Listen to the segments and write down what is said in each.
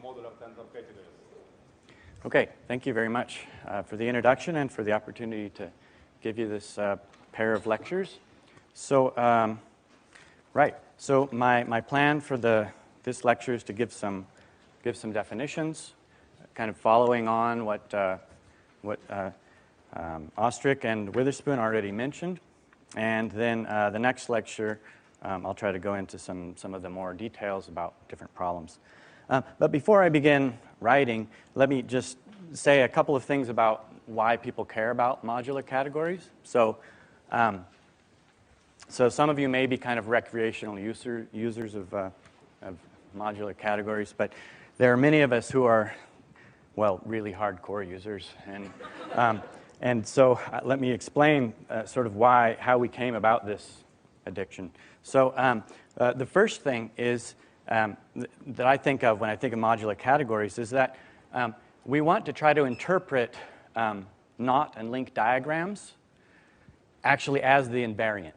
modular tensor categories. Okay, thank you very much for the introduction and for the opportunity to give you this pair of lectures. So, so my plan for this lecture is to give some definitions, kind of following on what Ostrich and Witherspoon already mentioned, and then the next lecture I'll try to go into some of the more details about different problems. But before I begin writing, let me just say a couple of things about why people care about modular categories. So some of you may be kind of recreational users of modular categories, but there are many of us who are, well, really hardcore users. And so let me explain sort of how we came about this addiction. So the first thing is that I think of when I think of modular categories is that we want to try to interpret knot and link diagrams actually as the invariant.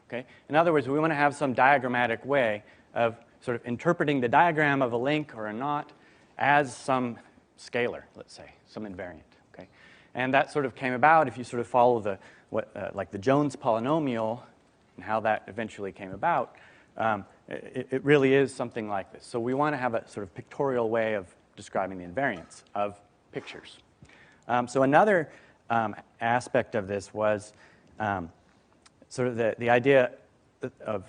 Okay? In other words, we want to have some diagrammatic way of sort of interpreting the diagram of a link or a knot as some scalar, let's say, some invariant. Okay? And that sort of came about if you sort of follow like the Jones polynomial and how that eventually came about. It really is something like this. So we want to have a sort of pictorial way of describing the invariance of pictures. So another aspect of this was sort of the idea of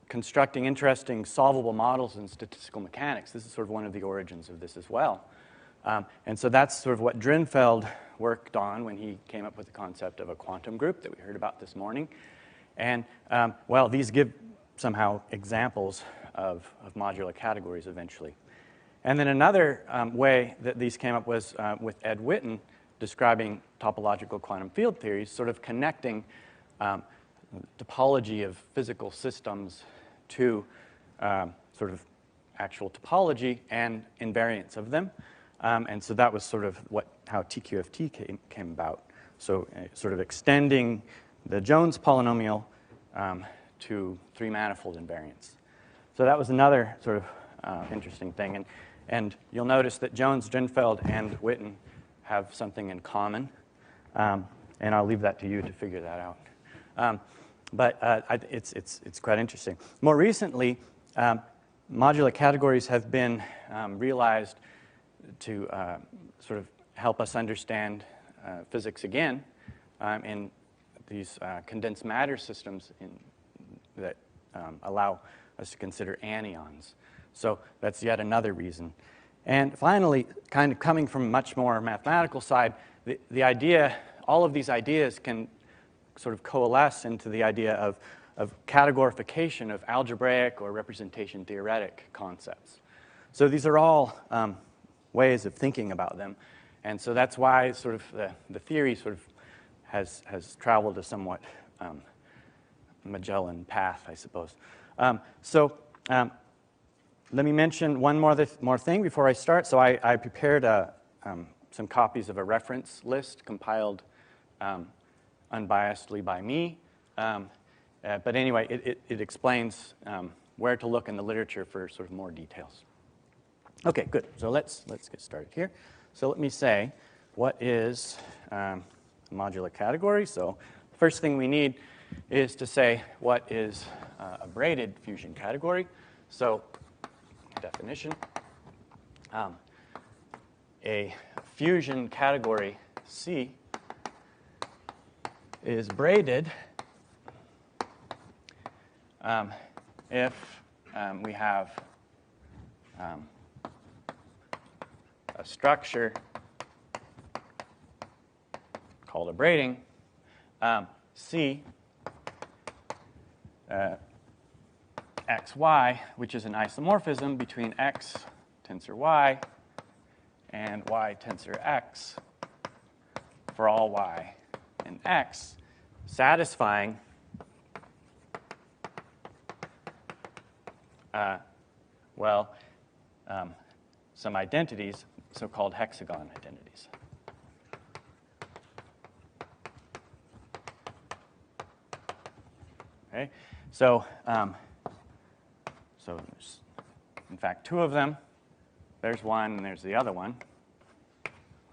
constructing interesting solvable models in statistical mechanics. This is sort of one of the origins of this as well. And so that's sort of what Drinfeld worked on when he came up with the concept of a quantum group that we heard about this morning. And, well, these give somehow examples of modular categories eventually. And then another way that these came up was with Ed Witten describing topological quantum field theories, sort of connecting topology of physical systems to sort of actual topology and invariance of them. And so that was sort of how TQFT came about. So sort of extending the Jones polynomial to three-manifold invariance. So that was another sort of interesting thing. And you'll notice that Jones, Drinfeld, and Witten have something in common. And I'll leave that to you to figure that out. But it's quite interesting. More recently, modular categories have been realized to sort of help us understand physics again in these condensed matter systems that allow us to consider anions. So that's yet another reason. And finally, kind of coming from a much more mathematical side, the idea, all of these ideas can sort of coalesce into the idea of categorification of algebraic or representation theoretic concepts. So these are all ways of thinking about them. And so that's why sort of the theory sort of has traveled a somewhat Magellan path, I suppose. Let me mention one more thing before I start. So I prepared some copies of a reference list compiled unbiasedly by me. But anyway, it explains where to look in the literature for sort of more details. Okay, good. So let's get started here. So let me say, what is a modular category? So the first thing we need is to say what is a braided fusion category. So definition, a fusion category C is braided if we have a structure called a braiding C xy, which is an isomorphism between x tensor y and y tensor x for all y and x, satisfying some identities, so-called hexagon identities. Okay, so there's in fact two of them. there's one, and there's the other one.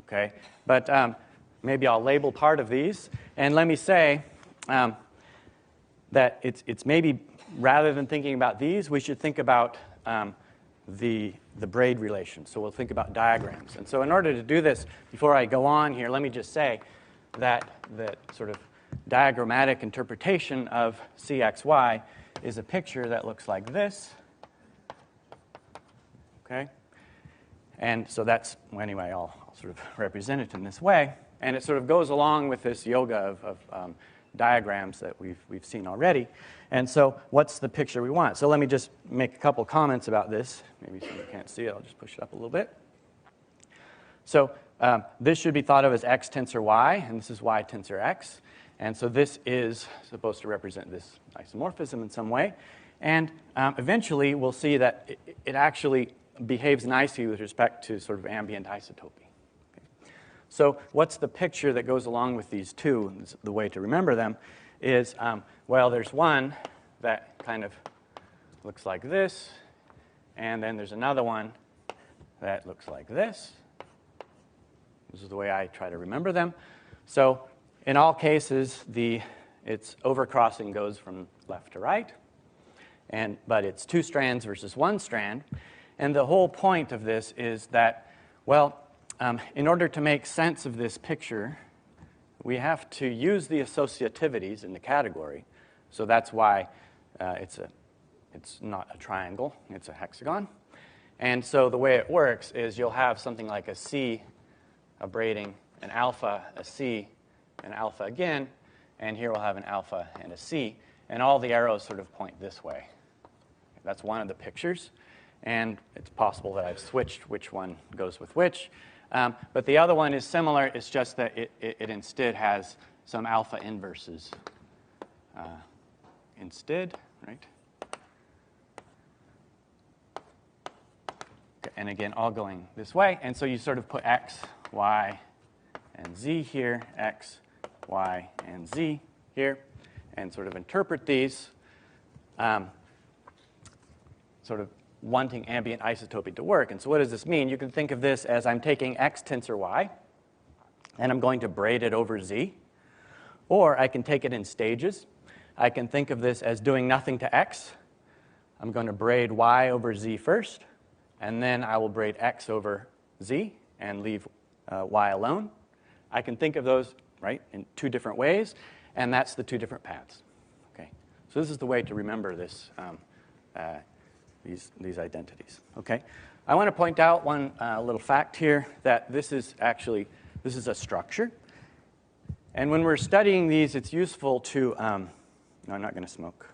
Okay, but maybe I'll label part of these, and let me say that it's maybe, rather than thinking about these, we should think about the braid relation. So we'll think about diagrams. And so in order to do this, before I go on here, let me just say that the sort of diagrammatic interpretation of CXY is a picture that looks like this. Okay? And so that's, well, anyway, I'll sort of represent it in this way. And it sort of goes along with this yoga of diagrams that we've seen already. And so what's the picture we want? So let me just make a couple comments about this. Maybe some of you can't see it. I'll just push it up a little bit. So this should be thought of as X tensor Y, and this is Y tensor X. And so this is supposed to represent this isomorphism in some way. And eventually, we'll see that it actually behaves nicely with respect to sort of ambient isotopy. Okay. So what's the picture that goes along with these two? The way to remember them is, well, there's one that kind of looks like this, and then there's another one that looks like this. This is the way I try to remember them. So in all cases, its overcrossing goes from left to right, but it's two strands versus one strand. And the whole point of this is that, well, in order to make sense of this picture, we have to use the associativities in the category. So that's why it's not a triangle, it's a hexagon. And so the way it works is you'll have something like a C, a braiding, an alpha, a C, an alpha again, and here we'll have an alpha and a C, and all the arrows sort of point this way. That's one of the pictures, and it's possible that I've switched which one goes with which. But the other one is similar. It's just that it instead has some alpha inverses instead, right? Okay, and again, all going this way. And so you sort of put X, Y, and Z here, X, Y, and Z here, and sort of interpret these sort of wanting ambient isotopy to work. And so what does this mean? You can think of this as I'm taking X tensor Y, and I'm going to braid it over Z. Or I can take it in stages. I can think of this as doing nothing to X. I'm going to braid Y over Z first, and then I will braid X over Z and leave Y alone. I can think of those, right, in two different ways, and that's the two different paths. Okay, so this is the way to remember this, these identities. Okay, I want to point out one little fact here, that this is a structure, and when we're studying these, it's useful to. No, I'm not going to smoke.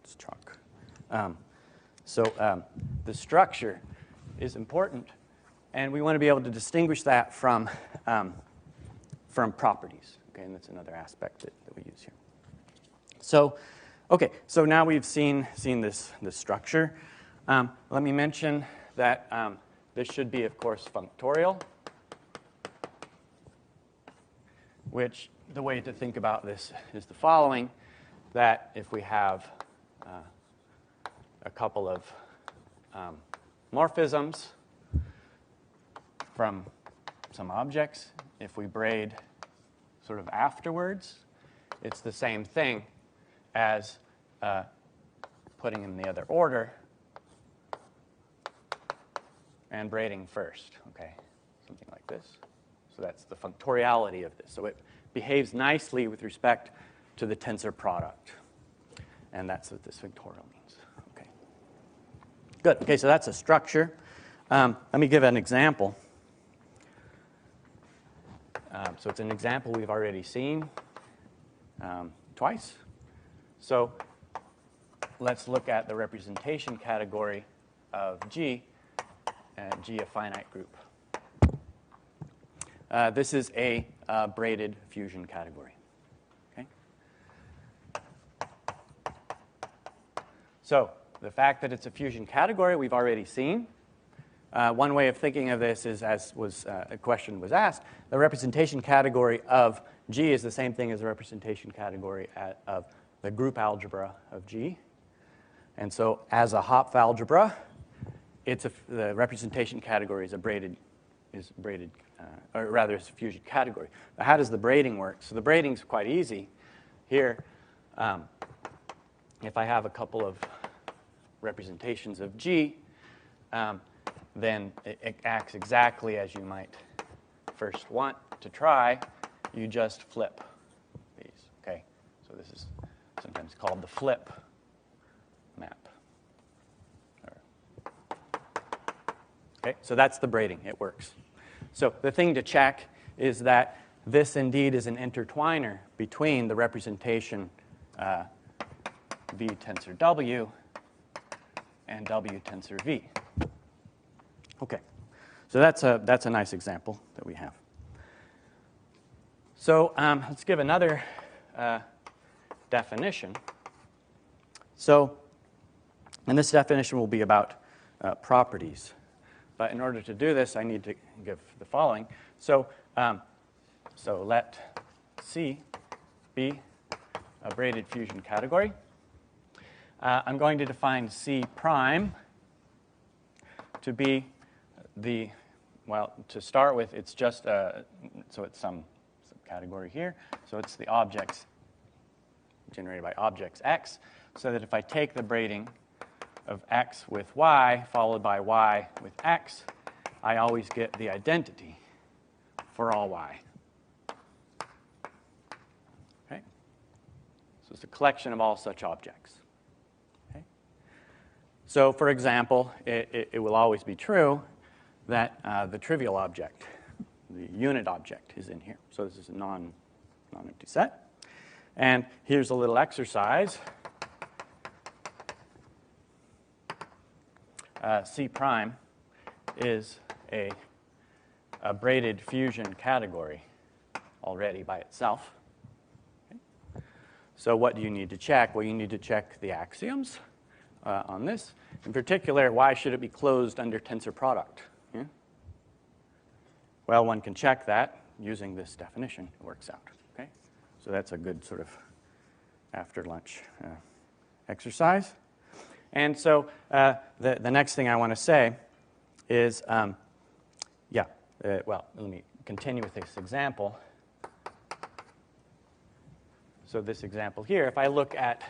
It's chalk. So the structure is important, and we want to be able to distinguish that from properties. Okay, and that's another aspect that we use here. So, okay, so now we've seen this structure. Let me mention that this should be, of course, functorial, which the way to think about this is the following, that if we have a couple of morphisms from some objects, if we braid sort of afterwards, it's the same thing as putting in the other order and braiding first, okay? Something like this. So that's the functoriality of this. So it behaves nicely with respect to the tensor product. And that's what this functorial means. Okay. Good. Okay, so that's a structure. Let me give an example. So it's an example we've already seen twice. So let's look at the representation category of G, and G a finite group. This is a braided fusion category. Okay? So the fact that it's a fusion category we've already seen. One way of thinking of this is, as a question was asked, the representation category of G is the same thing as the representation category of the group algebra of G. And so as a Hopf algebra, the representation category is a braided, or rather it's a fusion category. But how does the braiding work? So the braiding is quite easy. Here, if I have a couple of representations of G, then it acts exactly as you might first want to try. You just flip these, okay? So this is sometimes called the flip map. Okay, so that's the braiding. It works. So the thing to check is that this indeed is an intertwiner between the representation V tensor W and W tensor V. Okay, so that's a nice example that we have. So let's give another definition. So, and this definition will be about properties. But in order to do this, I need to give the following. So, so let C be a braided fusion category. I'm going to define C prime to be the, well, to start with, it's just, so it's some category here. So it's the objects generated by objects X, so that if I take the braiding of X with Y followed by Y with X, I always get the identity for all Y. Okay? So it's a collection of all such objects. Okay? So for example, it will always be true that the trivial object, the unit object, is in here. So this is a non-empty set. And here's a little exercise. C prime is a braided fusion category already by itself. Okay. So what do you need to check? Well, you need to check the axioms on this. In particular, why should it be closed under tensor product? Yeah? Well, one can check that using this definition. It works out. Okay? So that's a good sort of after lunch exercise. And so the next thing I want to say is, well, let me continue with this example. So this example here, if I look at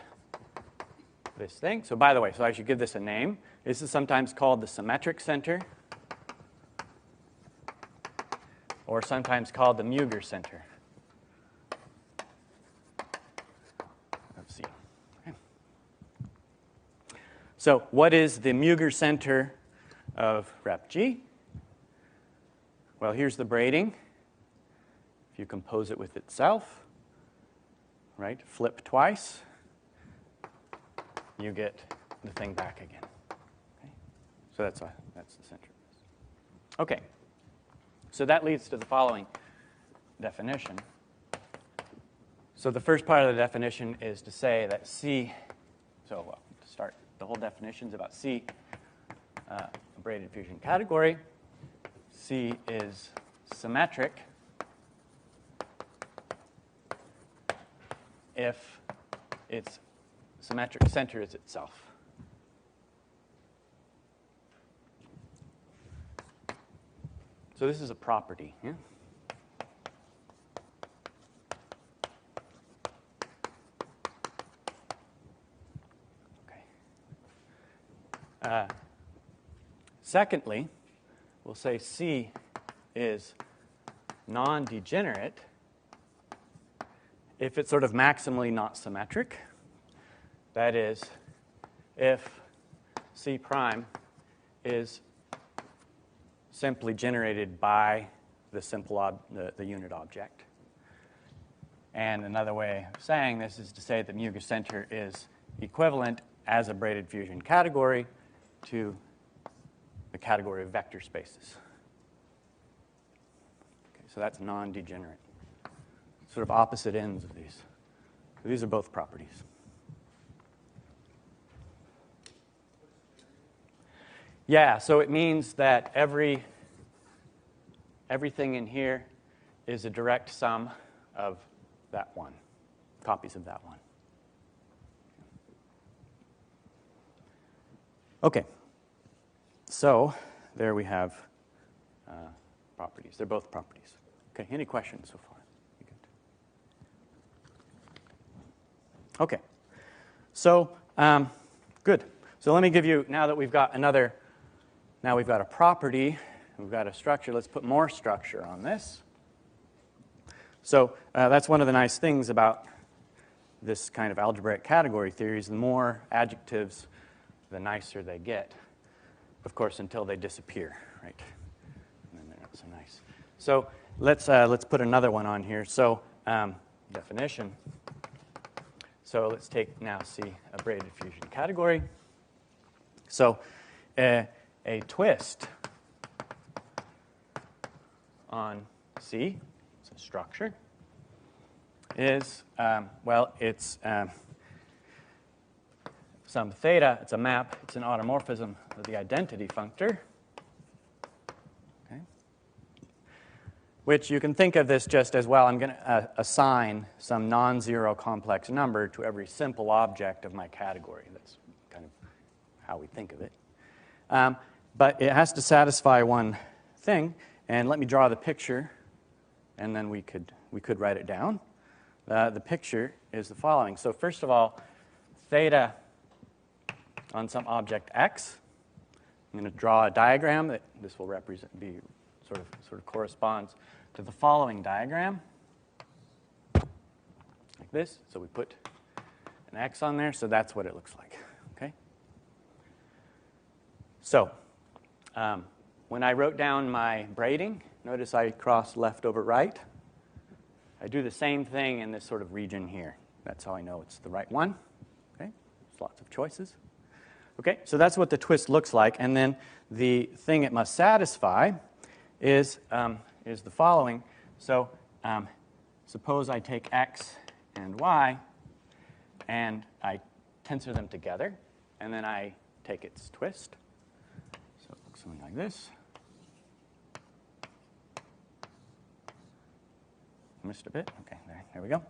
this thing, so by the way, so I should give this a name. This is sometimes called the symmetric center, or sometimes called the Muger center of C. Okay. So what is the Muger center of rep G? Well, here's the braiding. If you compose it with itself, right, flip twice, you get the thing back again. Okay? So that's the center. Okay. So that leads to the following definition. So the first part of the definition is to say that C, to start, the whole definition is about C, a braided fusion category. C is symmetric if its symmetric center is itself. So this is a property. Yeah? Okay. Secondly, we'll say C is non-degenerate if it's sort of maximally not symmetric. That is, if C prime is simply generated by the simple the unit object. And another way of saying this is to say that Muger center is equivalent as a braided fusion category to the category of vector spaces. Okay, so that's non-degenerate. Sort of opposite ends of these. So these are both properties. Yeah, so it means that everything in here is a direct sum of that one, copies of that one. Okay. So there we have properties. They're both properties. Okay, any questions so far? Okay, so good. So let me give you, now that we've got now we've got a property, we've got a structure, let's put more structure on this. So that's one of the nice things about this kind of algebraic category theories. The more adjectives, the nicer they get. Of course, until they disappear, right? And then they're not so nice. So let's put another one on here. So definition. So let's take now C, a braided fusion category. So a twist on C, it's a structure, is, well, it's some theta, it's a map, it's an automorphism of the identity functor, okay, which you can think of this just as, well, I'm going to assign some non-zero complex number to every simple object of my category. That's kind of how we think of it. But it has to satisfy one thing, and let me draw the picture, and then we could write it down. The picture is the following. So first of all, theta on some object x. I'm going to draw a diagram that this will represent, be sort of corresponds to the following diagram, like this. So we put an x on there, so that's what it looks like. Okay. So when I wrote down my braiding, notice I crossed left over right. I do the same thing in this sort of region here. That's how I know it's the right one. Okay, there's lots of choices. Okay, so that's what the twist looks like, and then the thing it must satisfy is the following. So suppose I take x and y, and I tensor them together, and then I take its twist. So it looks something like this. Missed a bit. Okay, there we go.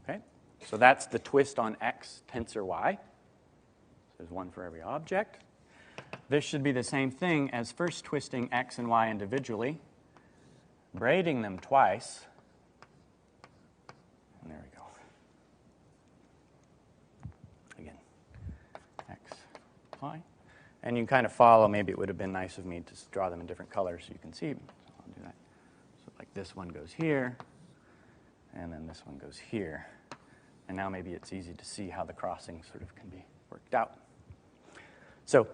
Okay, so that's the twist on x tensor y. So there's one for every object. This should be the same thing as first twisting x and y individually, braiding them twice, and there we go. Again, x, y. And you can kind of follow. Maybe it would have been nice of me to draw them in different colors so you can see. So I'll do that. So like this one goes here, and then this one goes here. And now maybe it's easy to see how the crossing sort of can be worked out. So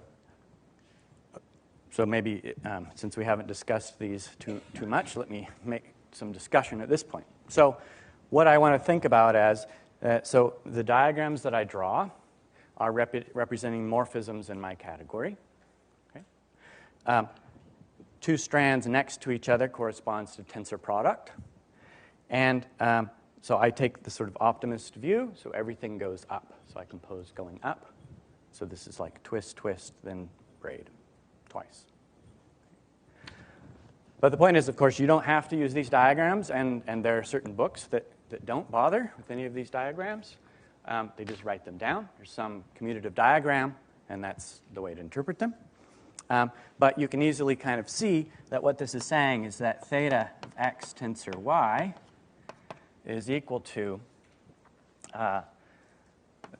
maybe, since we haven't discussed these too much, let me make some discussion at this point. So what I want to think about as, so the diagrams that I draw are representing morphisms in my category. Okay? Two strands next to each other corresponds to tensor product. And so I take the sort of optimist view, so everything goes up. So I compose going up. So this is like twist, twist, then braid twice. But the point is, of course, you don't have to use these diagrams, and there are certain books that don't bother with any of these diagrams. They just write them down. There's some commutative diagram, and that's the way to interpret them. But you can easily kind of see that what this is saying is that theta of x tensor y is equal to, let's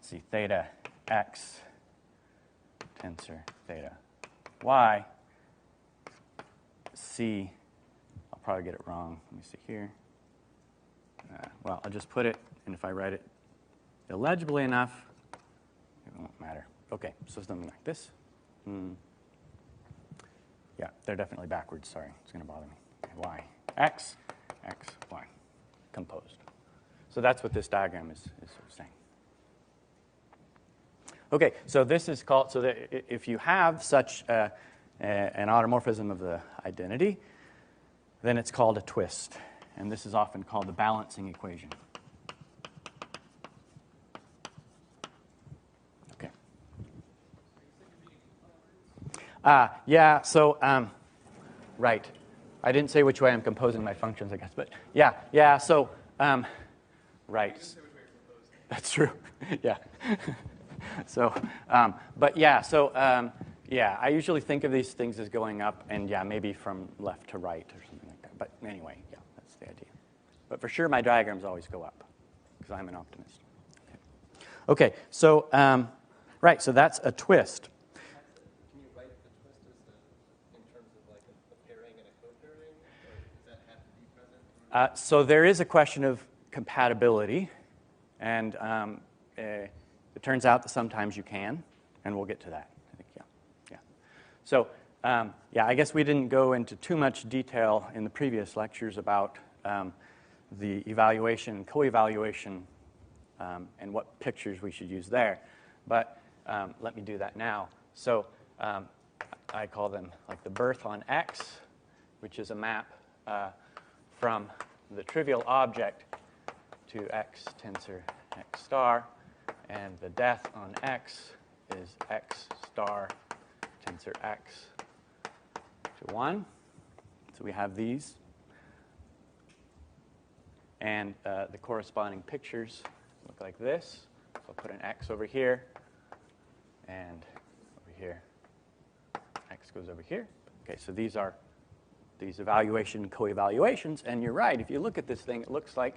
see, theta x tensor theta y c, I'll probably get it wrong. Let me see here. Well, I'll just put it, and if I write it illegibly enough, it won't matter. Okay, so something like this. Yeah, they're definitely backwards. Sorry, it's going to bother me. Okay, y, x, y, composed. So that's what this diagram is sort of saying. Okay, so this is called, so that if you have such an automorphism of the identity, then it's called a twist. And this is often called the balancing equation. Okay. Yeah, so, right. I didn't say which way I'm composing my functions, I guess. But yeah, so, right. That's true. Yeah. So, but yeah, so, Yeah, I usually think of these things as going up, and yeah, maybe from left to right or something like that. But anyway, yeah, that's the idea. But for sure, my diagrams always go up, because I'm an optimist. Okay, so, right, so that's a twist. Can you write the twist as in terms of like a pairing and a co-pairing, or does that have to be present? So there is a question of compatibility, and it turns out that sometimes you can, and we'll get to that. I think, yeah. So, yeah, I guess we didn't go into too much detail in the previous lectures about the evaluation and co-evaluation and what pictures we should use there. But let me do that now. So I call them like the birth on X, which is a map from the trivial object to X tensor X star, and the death on X is X star tensor X to 1. So we have these. And the corresponding pictures look like this. So I'll put an X over here, and over here, X goes over here. Okay, so these are these evaluation co-evaluations. And you're right, if you look at this thing, it looks like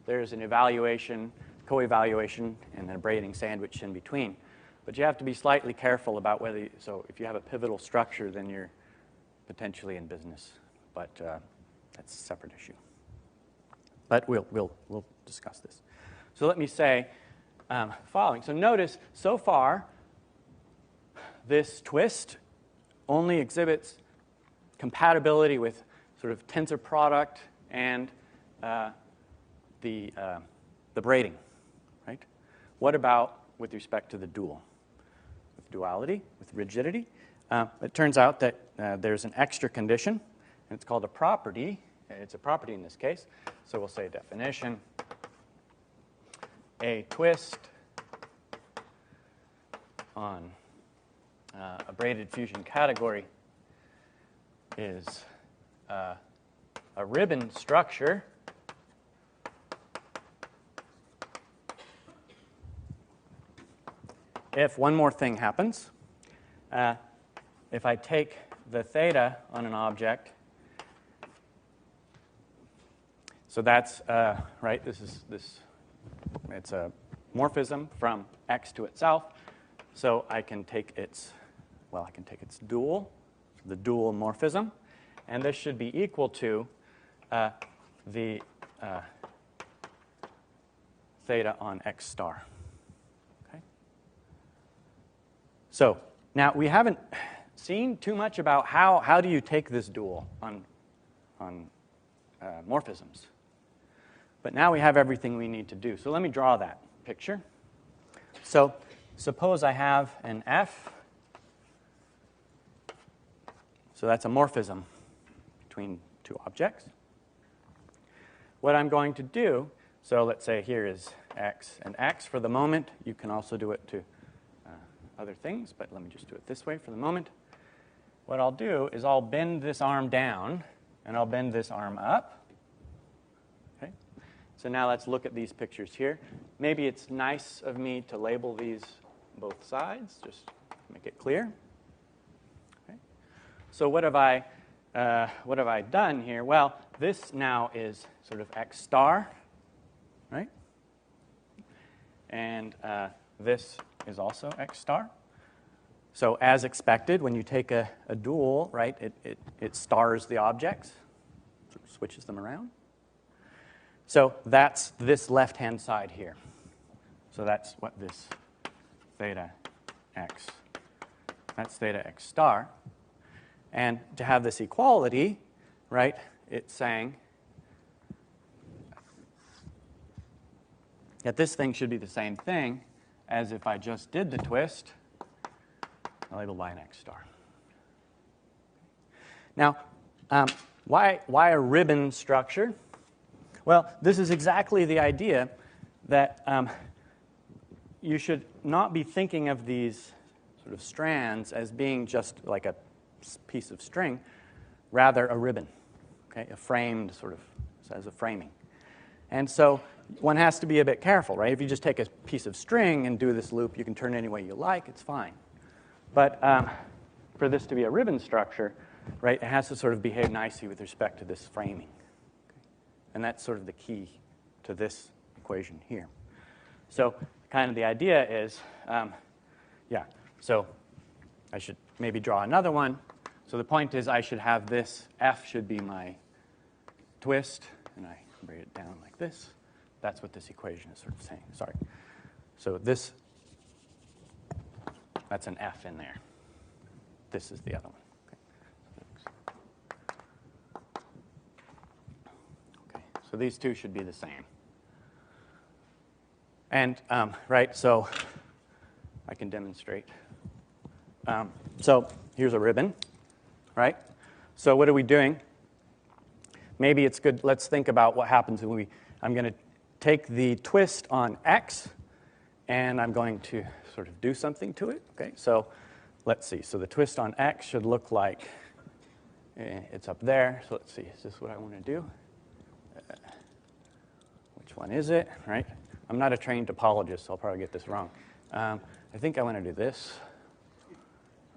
there's an evaluation, co-evaluation, and then a braiding sandwich in between. But you have to be slightly careful about whether, so if you have a pivotal structure, then you're potentially in business. But that's a separate issue. But we'll discuss this. So let me say following. So notice, so far, this twist only exhibits compatibility with sort of tensor product and the braiding, right? What about with respect to the dual? With duality, with rigidity? It turns out that there's an extra condition, and it's called a property. It's a property in this case. So we'll say definition. A twist on a braided fusion category is a ribbon structure if one more thing happens. If I take the theta on an object, so that's, right, it's a morphism from X to itself. So I can take its dual, the dual morphism, and this should be equal to the theta on X star. Okay? So now we haven't seen too much about how do you take this dual on morphisms. But now we have everything we need to do. So let me draw that picture. So suppose I have an F. So that's a morphism between two objects. What I'm going to do, so let's say here is X and X for the moment. You can also do it to other things, but let me just do it this way for the moment. What I'll do is I'll bend this arm down, and I'll bend this arm up. Okay? So now let's look at these pictures here. Maybe it's nice of me to label these both sides, just make it clear. Okay? So what have I done here? Well, this now is sort of X star, right? And this is also X star. So as expected, when you take a dual, right, it stars the objects, sort of switches them around. So that's this left-hand side here. So that's what this theta X, that's theta X star. And to have this equality, right, it's saying that this thing should be the same thing as if I just did the twist, I label by an X star. Now, why a ribbon structure? Well, this is exactly the idea that you should not be thinking of these sort of strands as being just like a piece of string, rather a ribbon, okay, a framed sort of, as a framing. And so one has to be a bit careful, right? If you just take a piece of string and do this loop, you can turn it any way you like, it's fine. But for this to be a ribbon structure, right, it has to sort of behave nicely with respect to this framing. Okay? And that's sort of the key to this equation here. So kind of the idea is, so I should maybe draw another one. So the point is I should have this, F should be my twist, and I write it down like this. That's what this equation is sort of saying. Sorry. So this, that's an F in there. This is the other one. Okay, so these two should be the same. And, right, so I can demonstrate. So here's a ribbon, right? So what are we doing? Maybe it's good, let's think about what happens when I'm going to take the twist on X, and I'm going to sort of do something to it. Okay, so let's see. So the twist on X should look like, it's up there. So let's see, is this what I want to do? Which one is it, right? I'm not a trained topologist, so I'll probably get this wrong. I think I want to do this,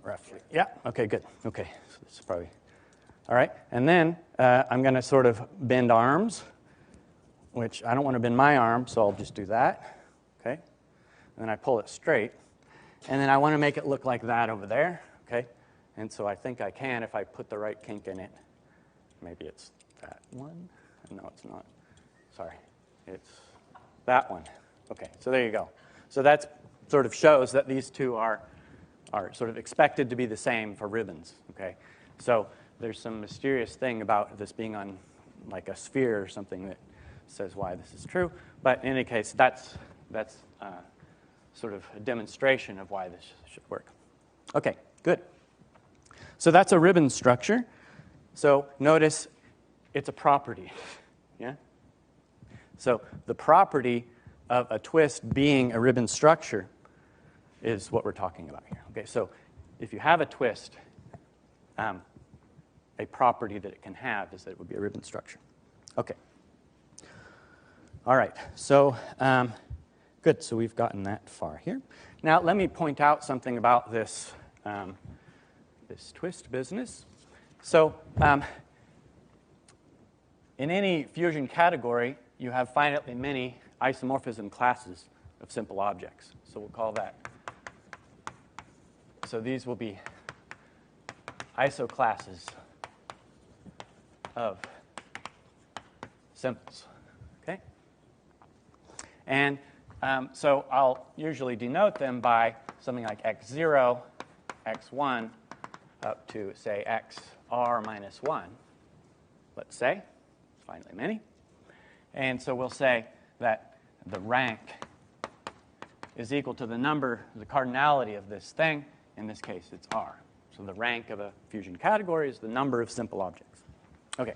roughly. Yeah, okay, good. Okay, so this is probably, all right. And then I'm going to sort of bend arms, which I don't want to bend my arm, so I'll just do that, okay? And then I pull it straight. And then I want to make it look like that over there, okay? And so I think I can if I put the right kink in it. Maybe it's that one. No, it's not. Sorry. It's that one. Okay, so there you go. So that sort of shows that these two are sort of expected to be the same for ribbons, okay? So there's some mysterious thing about this being on like a sphere or something that says why this is true. But in any case, that's sort of a demonstration of why this should work. Okay, good. So that's a ribbon structure. So notice it's a property, yeah? So the property of a twist being a ribbon structure is what we're talking about here. Okay, so if you have a twist, a property that it can have is that it would be a ribbon structure. Okay. All right, so good. So we've gotten that far here. Now let me point out something about this, this twist business. So in any fusion category, you have finitely many isomorphism classes of simple objects. So we'll call that. So these will be isoclasses of simples. Okay? And so I'll usually denote them by something like x0, x1, up to, say, xr minus 1, let's say. Finitely many. And so we'll say that the rank is equal to the number, the cardinality of this thing. In this case, it's R. So the rank of a fusion category is the number of simple objects. Okay.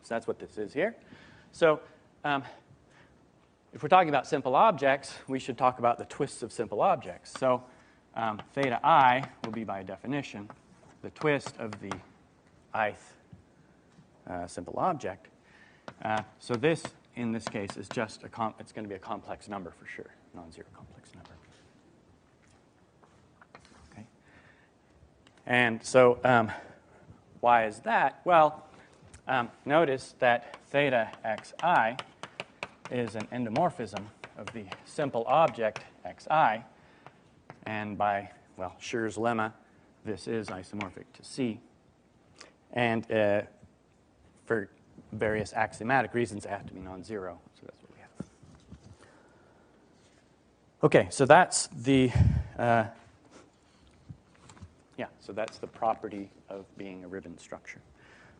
So that's what this is here. So if we're talking about simple objects, we should talk about the twists of simple objects. So theta I will be, by definition, the twist of the ith simple object. So this, in this case, is just it's going to be a complex number for sure, non-zero complex number. Okay. And so why is that? Well, notice that theta xi is an endomorphism of the simple object xi. And by, well, Schur's lemma, this is isomorphic to C. And for various axiomatic reasons, it has to be non-zero. So that's what we have. Okay, so that's the so that's the property of being a ribbon structure.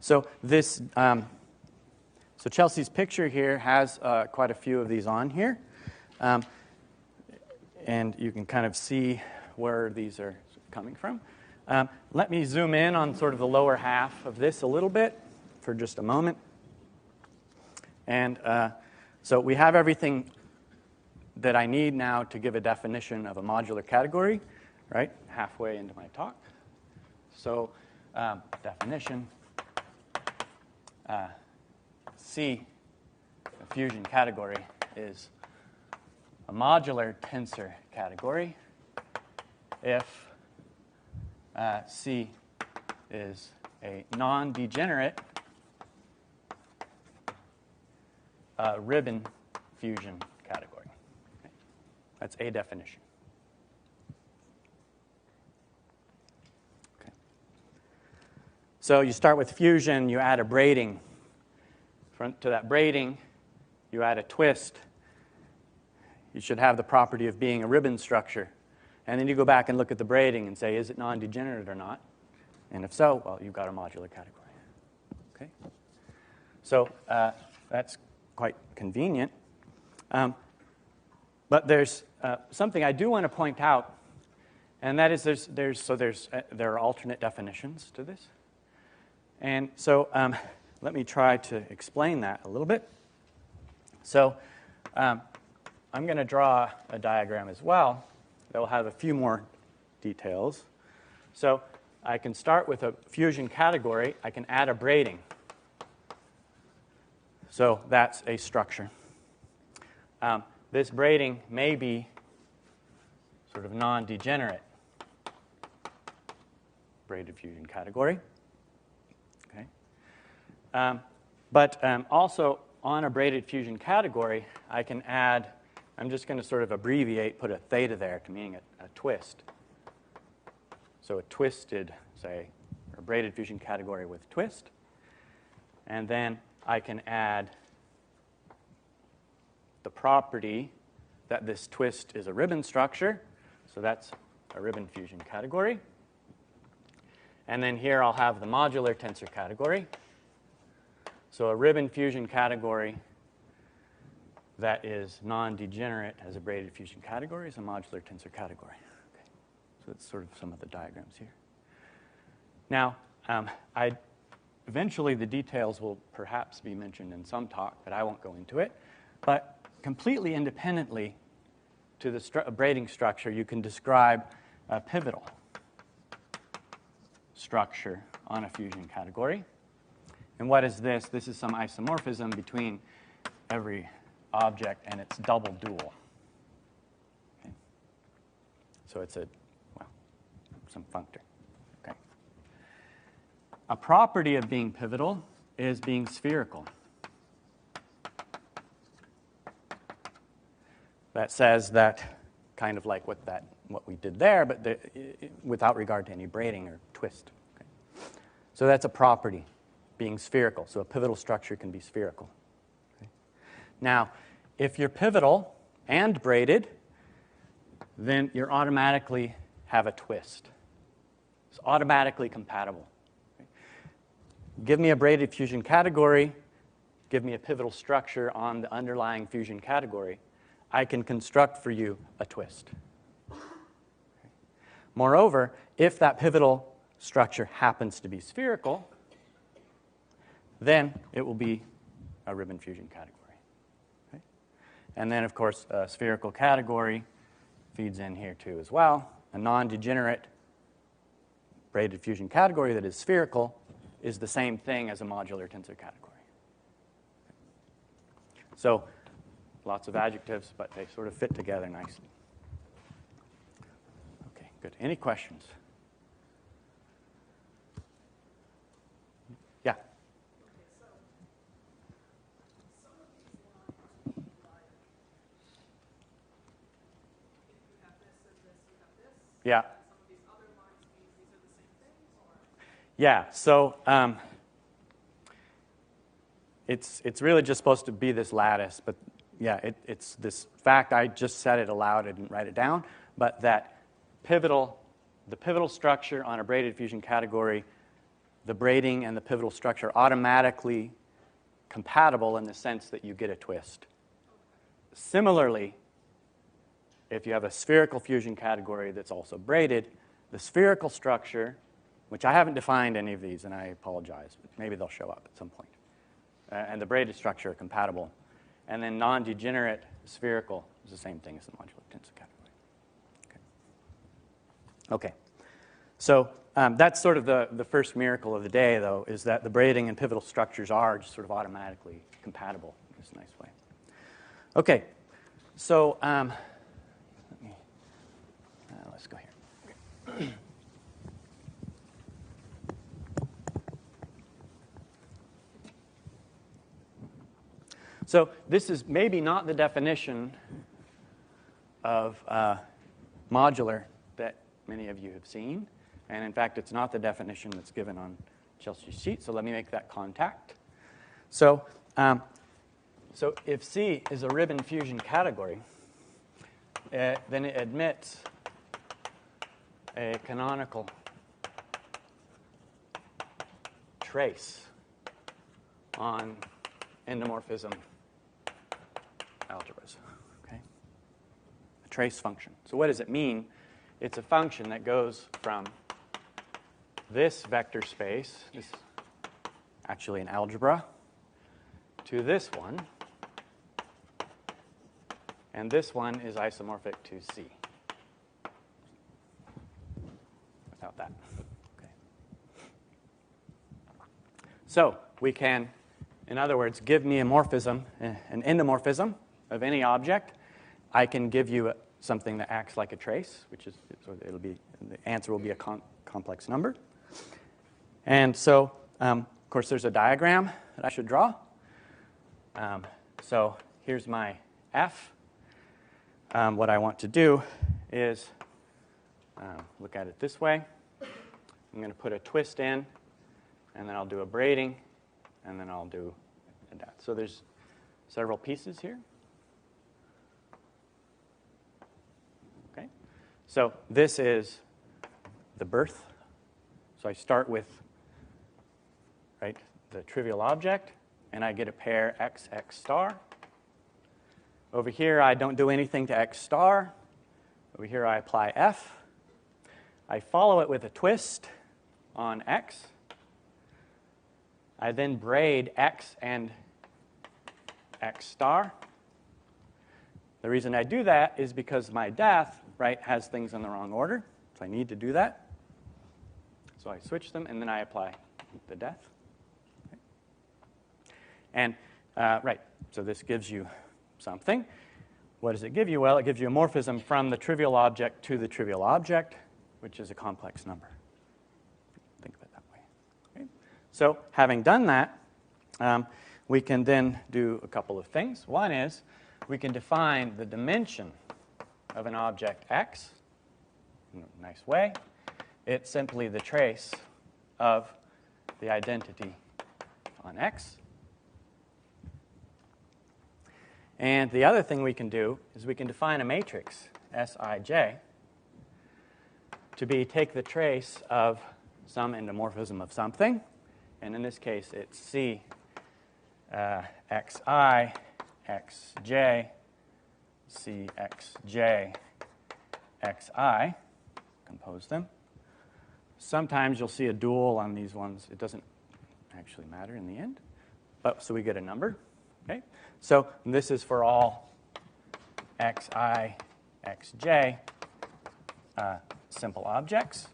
So this so Chelsea's picture here has quite a few of these on here, and you can kind of see where these are coming from. Let me zoom in on sort of the lower half of this a little bit for just a moment. And so we have everything that I need now to give a definition of a modular category, right? Halfway into my talk. So definition, C, a fusion category, is a modular tensor category if C is a non-degenerate ribbon fusion category. Okay. That's a definition. Okay. So you start with fusion, you add a braiding. To that braiding, you add a twist. You should have the property of being a ribbon structure. And then you go back and look at the braiding and say, is it non-degenerate or not? And if so, well, you've got a modular category. Okay? So that's quite convenient. But there's something I do want to point out, and that is there are alternate definitions to this. And so let me try to explain that a little bit. So I'm going to draw a diagram as well that will have a few more details. So I can start with a fusion category. I can add a braiding. So that's a structure. This braiding may be sort of non-degenerate braided fusion category. Okay. But also on a braided fusion category, I can add, I'm just going to sort of abbreviate, put a theta there to meaning a twist. So a twisted, say, a braided fusion category with twist. And then I can add the property that this twist is a ribbon structure. So that's a ribbon fusion category. And then here I'll have the modular tensor category. So a ribbon fusion category that is non-degenerate as a braided fusion category is a modular tensor category. Okay. So that's sort of some of the diagrams here. Now, eventually the details will perhaps be mentioned in some talk, but I won't go into it. But completely independently to the braiding structure, you can describe a pivotal structure on a fusion category. And what is this? This is some isomorphism between every object and its double dual. Okay. So it's some functor. Okay. A property of being pivotal is being spherical. That says that, kind of like what we did there, but without regard to any braiding or twist. Okay. So that's a property, being spherical. So a pivotal structure can be spherical. Okay. Now, if you're pivotal and braided, then you automatically have a twist. It's automatically compatible. Okay. Give me a braided fusion category, give me a pivotal structure on the underlying fusion category, I can construct for you a twist. Okay. Moreover, if that pivotal structure happens to be spherical, then it will be a ribbon fusion category. Okay. And then, of course, a spherical category feeds in here too as well. A non-degenerate braided fusion category that is spherical is the same thing as a modular tensor category. So lots of adjectives, but they sort of fit together nicely. Okay, good. Any questions? Yeah. Yeah. Yeah. So it's really just supposed to be this lattice, but yeah, it's this fact. I just said it aloud. I didn't write it down, but that the pivotal structure on a braided fusion category, the braiding and the pivotal structure are automatically compatible in the sense that you get a twist. Similarly, if you have a spherical fusion category that's also braided, the spherical structure, which I haven't defined any of these, and I apologize, but maybe they'll show up at some point, and the braided structure are compatible. And then non-degenerate spherical is the same thing as the modular tensor category. Okay. So that's sort of the first miracle of the day, though, is that the braiding and pivotal structures are just sort of automatically compatible in this nice way. Okay. So let's go here. Okay. So this is maybe not the definition of modular that many of you have seen. And in fact, it's not the definition that's given on Chelsea's sheet. So let me make that contact. So if C is a ribbon fusion category, then it admits a canonical trace on endomorphism algebras. Okay? A trace function. So what does it mean? It's a function that goes from this vector space, this is actually an algebra, to this one. And this one is isomorphic to C. Without that. Okay. So we can, in other words, give me a morphism, an endomorphism of any object. I can give you something that acts like a trace, which is, so it'll be, the answer will be a complex number. And so, of course, there's a diagram that I should draw. So here's my F. What I want to do is look at it this way. I'm going to put a twist in, and then I'll do a braiding, and then I'll do that. So there's several pieces here. Okay. So this is the birth. So I start with the trivial object, and I get a pair x, x star. Over here, I don't do anything to x star. Over here, I apply f. I follow it with a twist on x. I then braid x and x star. The reason I do that is because my def, has things in the wrong order. So I need to do that. So I switch them, and then I apply the def. Okay. And, so this gives you something. What does it give you? Well, it gives you a morphism from the trivial object to the trivial object, which is a complex number. Think of it that way. Okay. So having done that, we can then do a couple of things. One is we can define the dimension of an object x in a nice way. It's simply the trace of the identity on x. And the other thing we can do is we can define a matrix, Sij, to be take the trace of some endomorphism of something. And in this case, it's C xi, xj, C xj, xi. Compose them. Sometimes you'll see a dual on these ones. It doesn't actually matter in the end. But so we get a number. Okay? So this is for all xi, xj simple objects.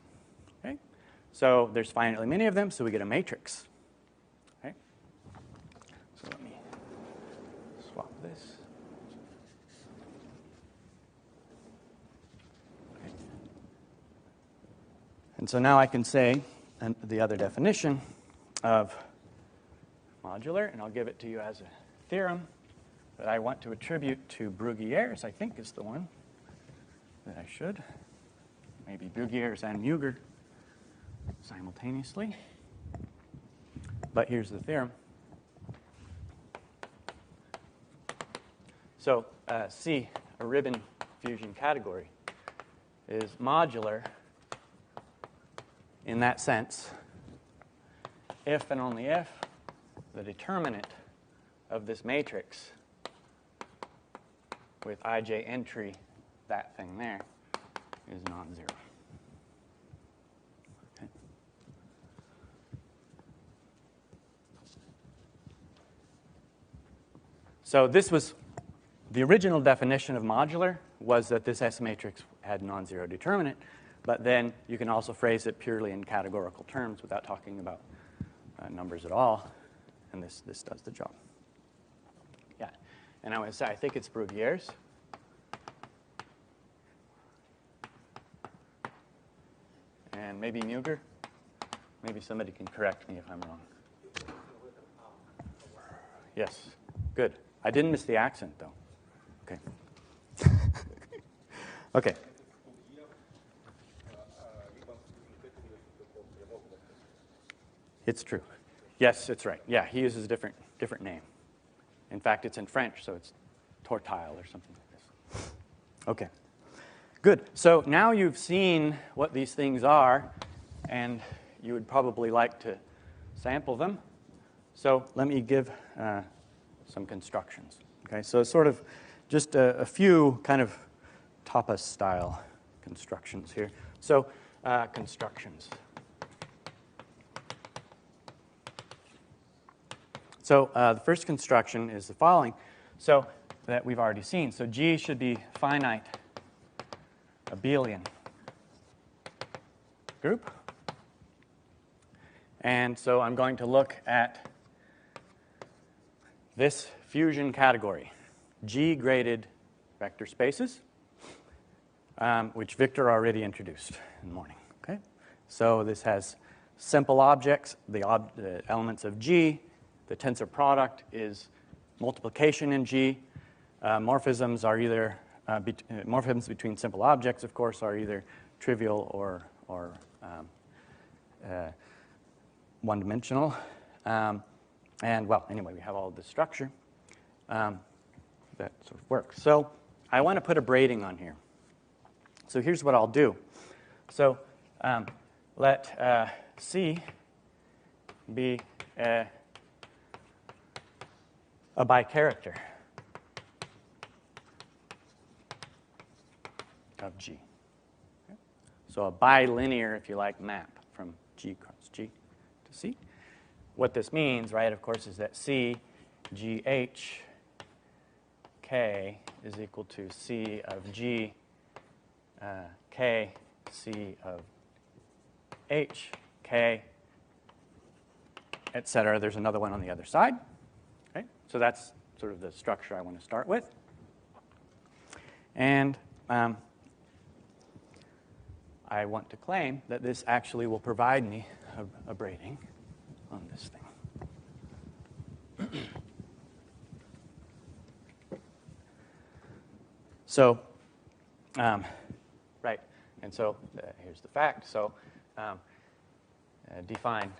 Okay? So there's finitely many of them, so we get a matrix. Okay? So let me swap this. Okay. And so now I can say the other definition of modular, and I'll give it to you as a theorem that I want to attribute to Bruguières, I think is the one that I should. Maybe Bruguières and Muger simultaneously. But here's the theorem. So C, a ribbon fusion category, is modular in that sense if and only if the determinant of this matrix with ij entry, that thing there, is non-zero. Okay. So this was the original definition of modular, was that this S matrix had non-zero determinant, but then you can also phrase it purely in categorical terms without talking about numbers at all, and this does the job. Yeah, and I would say I think it's Bruguières. And maybe Muger. Maybe somebody can correct me if I'm wrong. Yes, good. I didn't miss the accent, though. Okay. Okay. It's true. Yes, it's right. Yeah, he uses a different name. In fact, it's in French, so it's tortile or something like this. Okay. Good. So now you've seen what these things are, and you would probably like to sample them. So let me give some constructions. Okay. So sort of just a few kind of tapas-style constructions here. So constructions. So the first construction is the following. So that we've already seen. So G should be finite abelian group. And so I'm going to look at this fusion category, G-graded vector spaces, which Victor already introduced in the morning. Okay? So this has simple objects, the elements of G. The tensor product is multiplication in G. Morphisms are either morphisms between simple objects, of course, are either trivial or one-dimensional. And, well, anyway, we have all of this structure that sort of works. So I want to put a braiding on here. So here's what I'll do. So let C be a bicharacter of G. Okay. So a bilinear, if you like, map from G cross G to C. What this means, right, of course, is that C, GH, K is equal to C of G, K, C of H, K, etc. There's another one on the other side. Okay? So that's sort of the structure I want to start with. And I want to claim that this actually will provide me a braiding on this thing. So, right, and so here's the fact. So define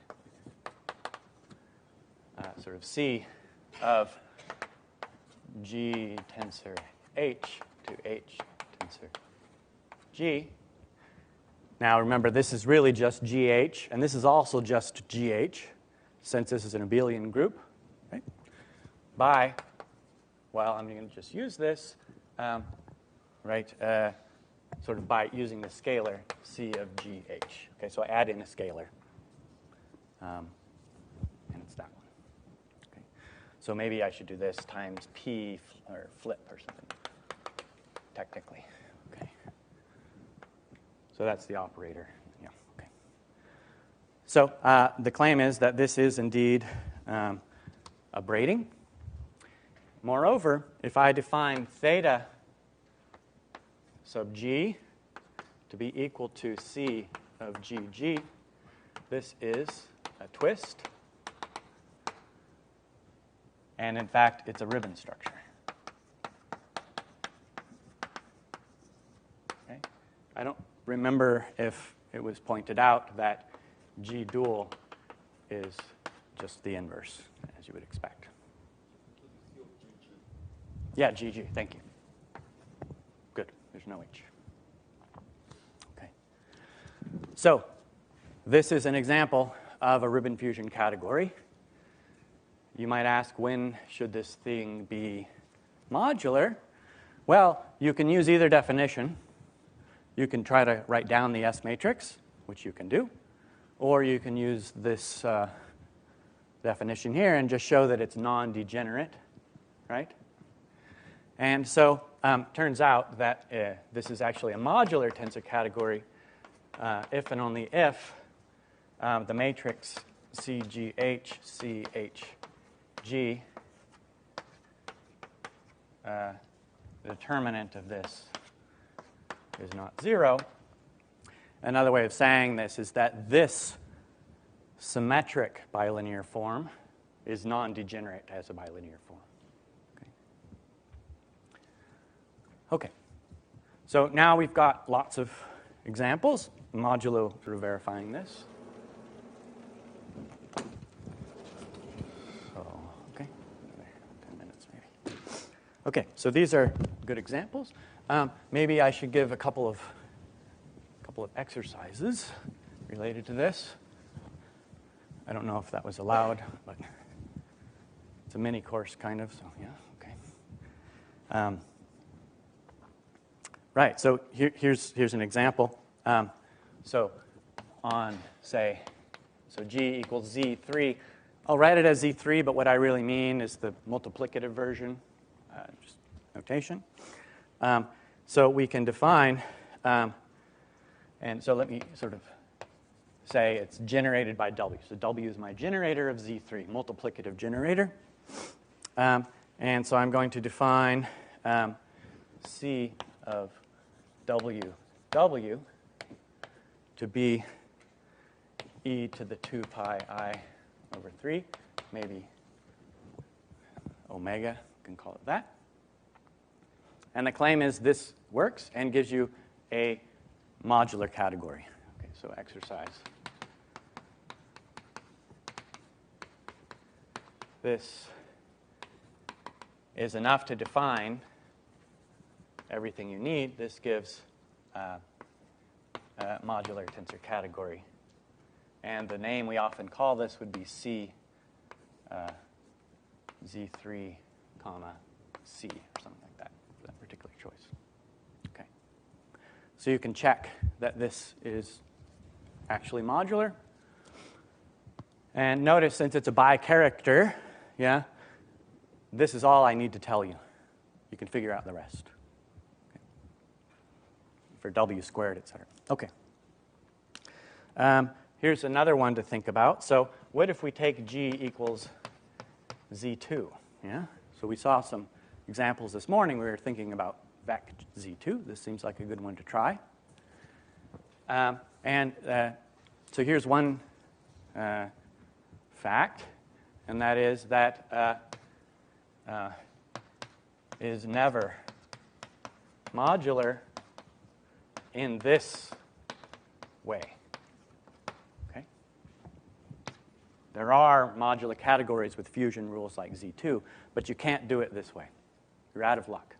sort of C of G tensor H to H tensor G. Now remember, this is really just GH, and this is also just GH, since this is an abelian group. Right? By, well, I'm going to just use this, sort of by using the scalar C of GH. Okay, so I add in a scalar, and it's that one. Okay. So maybe I should do this times P or flip or something, technically. Okay. So that's the operator. Yeah. Okay. So the claim is that this is indeed a braiding. Moreover, if I define theta sub G to be equal to C of GG, this is a twist. And in fact, it's a ribbon structure. Okay. I don't remember if it was pointed out that G dual is just the inverse, as you would expect. Yeah, GG, thank you. Good, there's no H. Okay. So this is an example of a ribbon fusion category. You might ask, when should this thing be modular? Well, you can use either definition. You can try to write down the S matrix, which you can do, or you can use this definition here and just show that it's non-degenerate, right? And so turns out that this is actually a modular tensor category if and only if the matrix CGH, CHG, the determinant of this is not 0. Another way of saying this is that this symmetric bilinear form is non-degenerate as a bilinear form. Okay? Okay. So now we've got lots of examples, modulo sort of verifying this. So, okay, another 10 minutes maybe. Okay, so these are good examples. Maybe I should give a couple of exercises related to this. I don't know if that was allowed, but it's a mini course kind of, so yeah, okay. Right, so here's an example. So on, say, so G equals Z3. I'll write it as Z3, but what I really mean is the multiplicative version, just notation. So we can define, and so let me sort of say it's generated by W. So W is my generator of Z3, multiplicative generator. And so I'm going to define C of W to be e to the 2 pi I over 3, maybe omega, you can call it that. And the claim is this works and gives you a modular category. Okay, so exercise. This is enough to define everything you need. This gives a modular tensor category. And the name we often call this would be C, Z3, comma, C, or something like that, for that particular choice. Okay. So you can check that this is actually modular. And notice, since it's a bicharacter, yeah, this is all I need to tell you. You can figure out the rest. Okay. For W squared, et cetera. Okay. Here's another one to think about. So what if we take G equals Z2? Yeah? So we saw some examples this morning. We were thinking about vec Z2. This seems like a good one to try. So here's one fact, and that is that is never modular in this way. Okay? There are modular categories with fusion rules like Z2, but you can't do it this way. You're out of luck.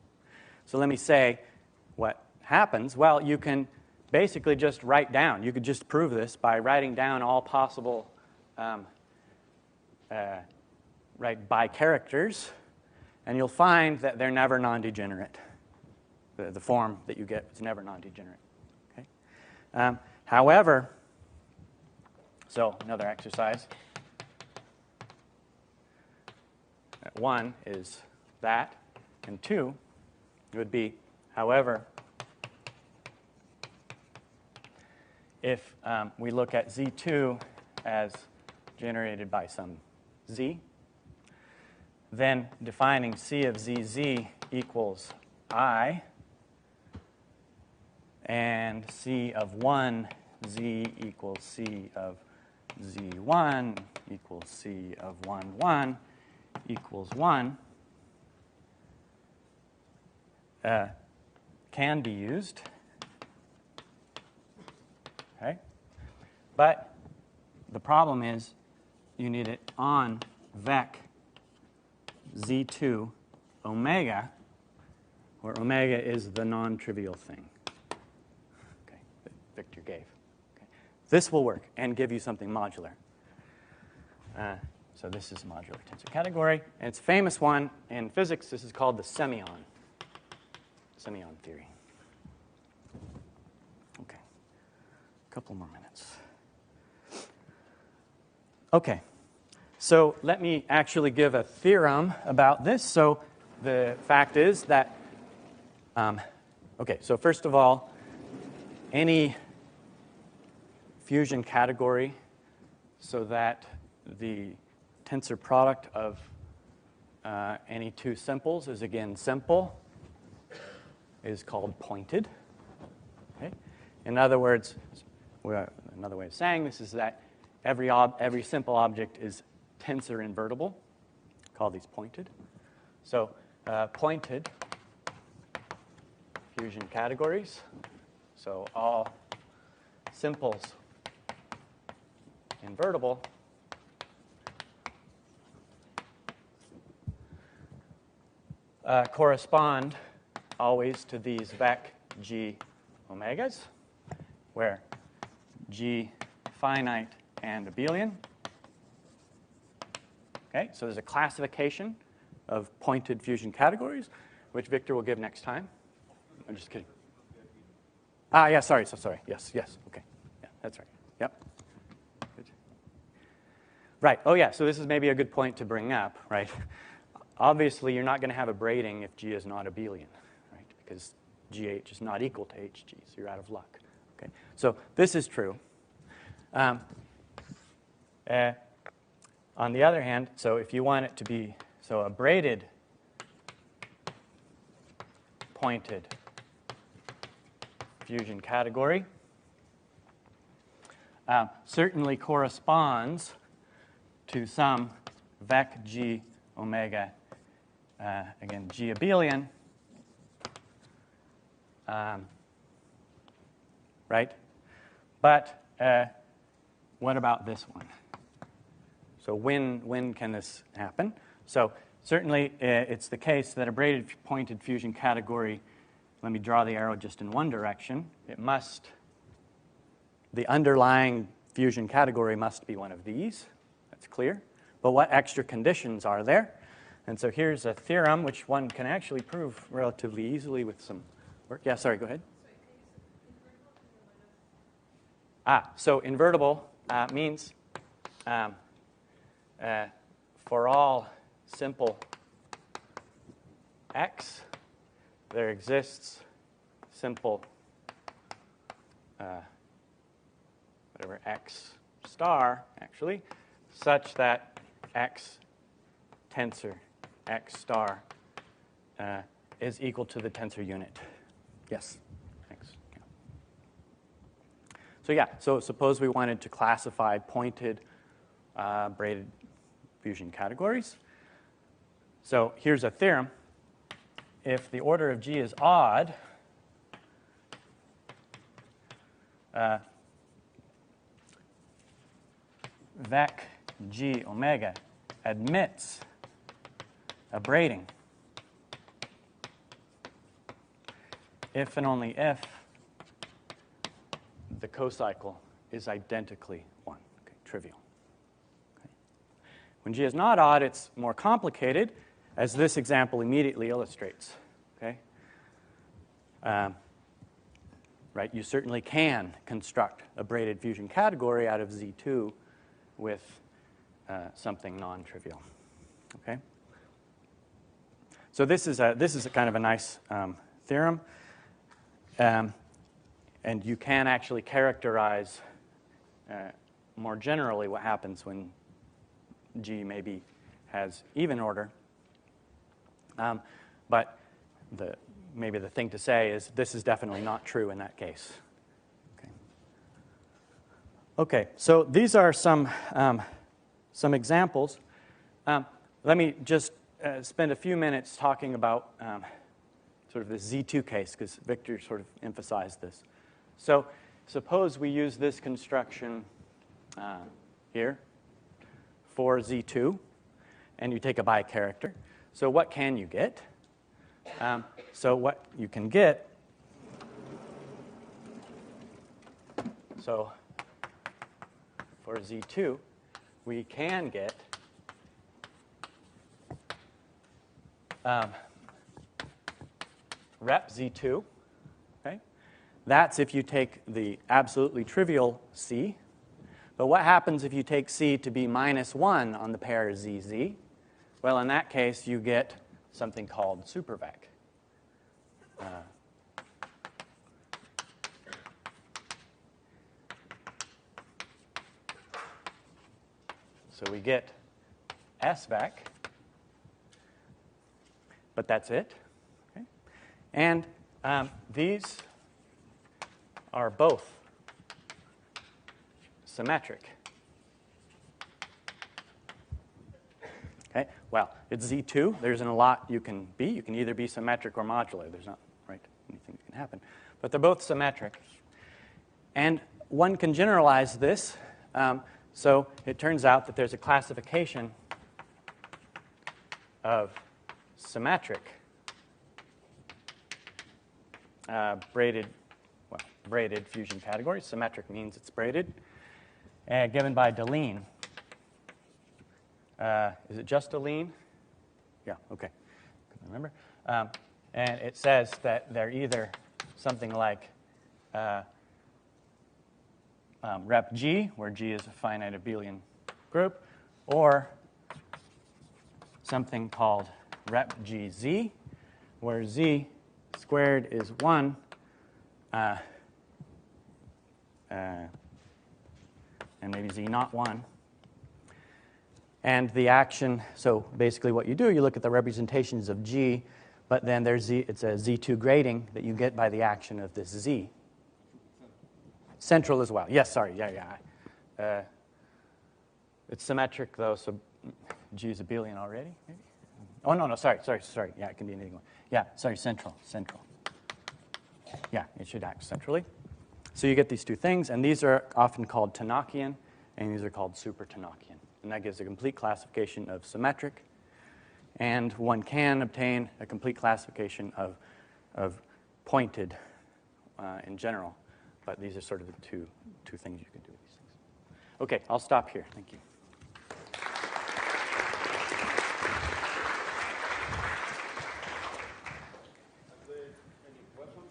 So let me say what happens. Well, you can basically just write down. You could just prove this by writing down all possible bicharacters, and you'll find that they're never non-degenerate. The form that you get is never non-degenerate. Okay? However, so another exercise. One is that, and two would be, however, if we look at Z2 as generated by some Z, then defining C of ZZ equals I, and C of 1 Z equals C of Z1 equals C of 1, 1 equals 1 can be used. Okay? But the problem is you need it on vec Z2 omega, where omega is the non-trivial thing. Okay, that Victor gave. Okay. This will work and give you something modular. So this is a modular tensor category. And it's a famous one in physics. This is called the semyon theory. Okay, a couple more minutes. Okay, so let me actually give a theorem about this. So the fact is that, okay, so first of all, any fusion category so that the tensor product of any two simples is again simple is called pointed. Okay? In other words, another way of saying this is that every simple object is tensor invertible. Call these pointed. So pointed fusion categories. So all simples invertible correspond always to these vec G omegas, where G finite and abelian. Okay, so there's a classification of pointed fusion categories, which Victor will give next time. I'm just kidding. Yeah, sorry. Yes, okay. Yeah, that's right. Yep. Good. Right, oh yeah, so this is maybe a good point to bring up, right? Obviously, you're not going to have a braiding if G is not abelian, right? Because GH is not equal to HG, so you're out of luck. Okay, so this is true. On the other hand, so if you want it to be, so a braided pointed fusion category certainly corresponds to some vec G omega, again, G abelian, right? But what about this one? So when can this happen? So certainly it's the case that a braided pointed fusion category, let me draw the arrow just in one direction. The underlying fusion category must be one of these. That's clear. But what extra conditions are there? And so here's a theorem which one can actually prove relatively easily with some work. Yeah, sorry, go ahead. So invertible means for all simple x, there exists simple whatever x star, actually, such that x tensor x star is equal to the tensor unit. Yes? Thanks. Yeah. So yeah, so suppose we wanted to classify pointed braided fusion categories. So here's a theorem. If the order of G is odd, vec G omega admits a braiding if and only if the cocycle is identically 1. Okay, trivial. Okay. When G is not odd, it's more complicated, as this example immediately illustrates. Okay? Right, you certainly can construct a braided fusion category out of Z2 with something non-trivial. Okay? So this is a kind of a nice theorem, and you can actually characterize more generally what happens when G maybe has even order. But maybe the thing to say is this is definitely not true in that case. Okay, so these are some examples. Let me just spend a few minutes talking about sort of the Z2 case, because Victor sort of emphasized this. So suppose we use this construction here for Z2, and you take a bicharacter. So what can you get? So what you can get, so for Z2, we can get rep Z2. Okay? That's if you take the absolutely trivial C. But what happens if you take C to be -1 on the pair ZZ? Well, in that case, you get something called supervec. So we get SVec, but that's it. Okay? And these are both symmetric. Okay? Well, it's Z2. There isn't a lot you can be. You can either be symmetric or modular. There's not, right, anything you can doesn't happen. But they're both symmetric. And one can generalize this. So it turns out that there's a classification of symmetric braided fusion categories. Symmetric means it's braided. Given by Deline. Is it just Deline? Yeah, okay. Couldn't remember. And it says that they're either something like rep G, where G is a finite abelian group, or something called rep GZ, where Z squared is 1, and maybe Z not 1. And the action, so basically what you do, you look at the representations of G, but then there's Z, it's a Z2 grading that you get by the action of this Z. Central as well. Yes, sorry, yeah. It's symmetric, though, so G is abelian already, maybe? Oh, no, sorry. Yeah, it can be anything. Yeah, sorry, central. Yeah, it should act centrally. So you get these two things, and these are often called Tanakian, and these are called super-Tanakian. And that gives a complete classification of symmetric, and one can obtain a complete classification of pointed in general. But these are sort of the two things you can do with these things. Okay, I'll stop here. Thank you. Any questions?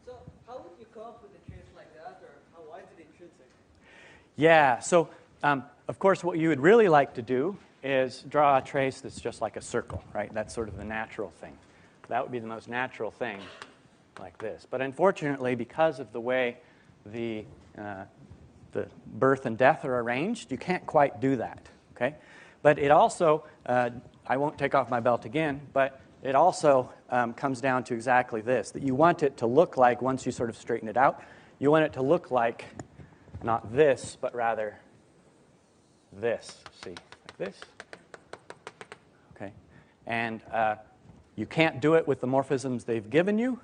So how would you come up with a trace like that, or why is it intrinsic? Yeah, so of course what you would really like to do is draw a trace that's just like a circle, right? That's sort of the natural thing. That would be the most natural thing, like this. But unfortunately, because of the way the birth and death are arranged, you can't quite do that, okay? But it also, I won't take off my belt again, but it also comes down to exactly this, that you want it to look like, once you sort of straighten it out, you want it to look like not this, but rather this. See, like this. Okay? And you can't do it with the morphisms they've given you,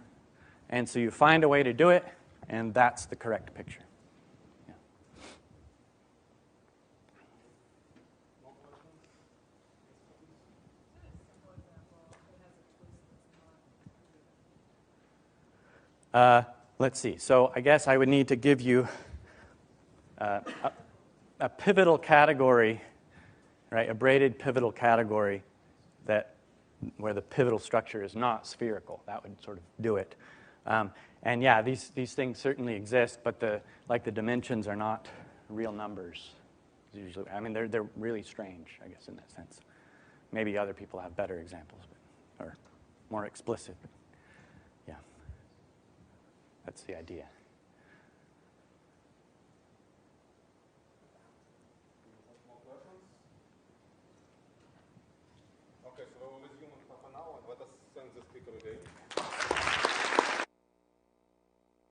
and so you find a way to do it, and that's the correct picture. Yeah. Let's see. So I guess I would need to give you a pivotal category, right? A braided pivotal category where the pivotal structure is not spherical. That would sort of do it. And yeah, these things certainly exist, but the dimensions are not real numbers. Usually, I mean, they're really strange, I guess, in that sense. Maybe other people have better examples, or more explicit. But yeah, that's the idea. More questions? Okay, so we'll resume in half an hour, and let us thank the speaker again.